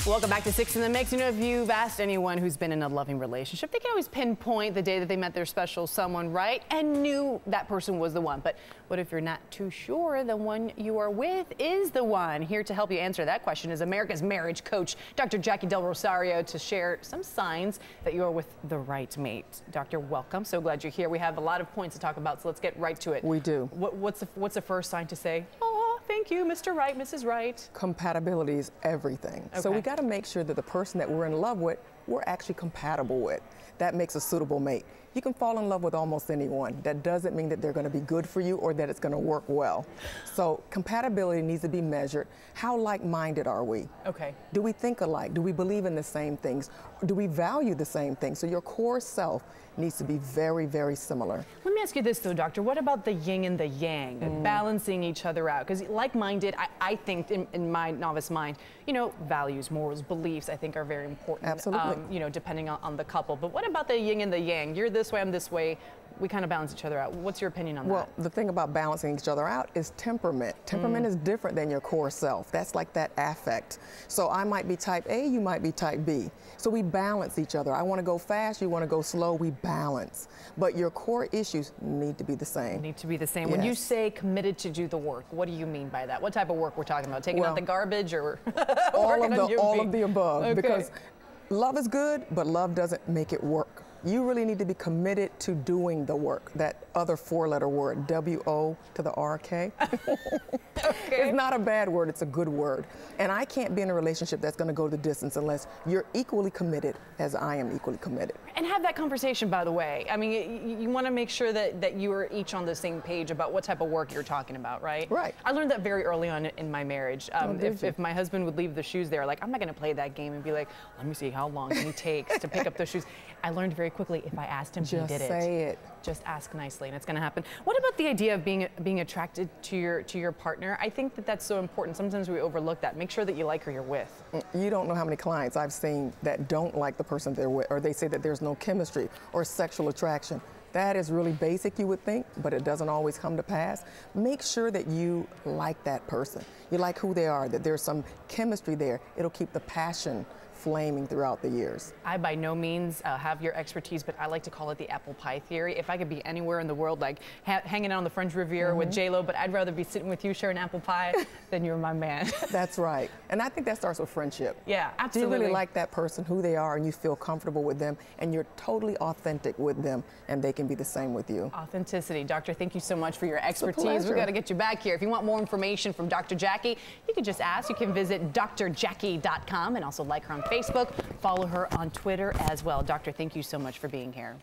Welcome back to 6 in the Mix. You know, if you've asked anyone who's been in a loving relationship, they can always pinpoint the day that they met their special someone, right? And knew that person was the one. But what if you're not too sure the one you are with is the one? Here to help you answer that question is America's marriage coach, Dr. Jacquie Del Rosario, to share some signs that you are with the right mate. Doctor, welcome. So glad you're here. We have a lot of points to talk about, so let's get right to it. We do. What's the first sign to say, oh, thank you, Mr. Right, Mrs. Right? Compatibility is everything. Okay. So we got to make sure that the person that we're in love with, we're actually compatible with. That makes a suitable mate. You can fall in love with almost anyone. That doesn't mean that they're going to be good for you or that it's going to work well. So compatibility needs to be measured. How like-minded are we? Okay. Do we think alike? Do we believe in the same things? Do we value the same things? So your core self needs to be very, very similar. Let me ask you this though, doctor. What about the yin and the yang, balancing each other out? Because like-minded, I think in my novice mind, you know, values, morals, beliefs, I think are very important. Absolutely. You know, depending on the couple. But what about the yin and the yang? You're this way, I'm this way. We kind of balance each other out. What's your opinion on that? Well, the thing about balancing each other out is temperament. Temperament is different than your core self. That's like that affect. So I might be type A, you might be type B. So we balance each other. I want to go fast, you want to go slow, we balance. But your core issues need to be the same. Need to be the same. Yes. When you say committed to do the work, what do you mean by that? What type of work we're talking about? Taking out the garbage or all of the above. Okay. Because love is good, but love doesn't make it work. You really need to be committed to doing the work. That other four-letter word, W-O to the R-K. Okay. It's not a bad word, it's a good word. And I can't be in a relationship that's going to go the distance unless you're equally committed as I am equally committed. And have that conversation, by the way. I mean, you want to make sure that you are each on the same page about what type of work you're talking about, right? Right. I learned that very early on in my marriage. If my husband would leave the shoes there, like, I'm not going to play that game and be like, let me see how long he takes to pick up those shoes. I learned very quickly, if I asked him, he did it. Just say it. Just ask nicely, and it's going to happen. What about the idea of being attracted to your partner? I think that's so important. Sometimes we overlook that. Make sure that you like who you're with. You don't know how many clients I've seen that don't like the person they're with, or they say that there's no chemistry or sexual attraction. That is really basic, you would think, but it doesn't always come to pass. Make sure that you like that person. You like who they are, that there's some chemistry there. It'll keep the passion flaming throughout the years. I by no means have your expertise, but I like to call it the apple pie theory. If I could be anywhere in the world, like hanging out on the French Riviera with J-Lo, but I'd rather be sitting with you sharing apple pie than you're my man. That's right. And I think that starts with friendship. Yeah, absolutely. Do you really like that person, who they are, and you feel comfortable with them, and you're totally authentic with them, and they can be the same with you. Authenticity. Doctor, thank you so much for your expertise. It's a We've got to get you back here. If you want more information from Dr. Jacquie, you can just ask. You can visit drjacquie.com and also like her on Facebook. Follow her on Twitter as well. Doctor, thank you so much for being here.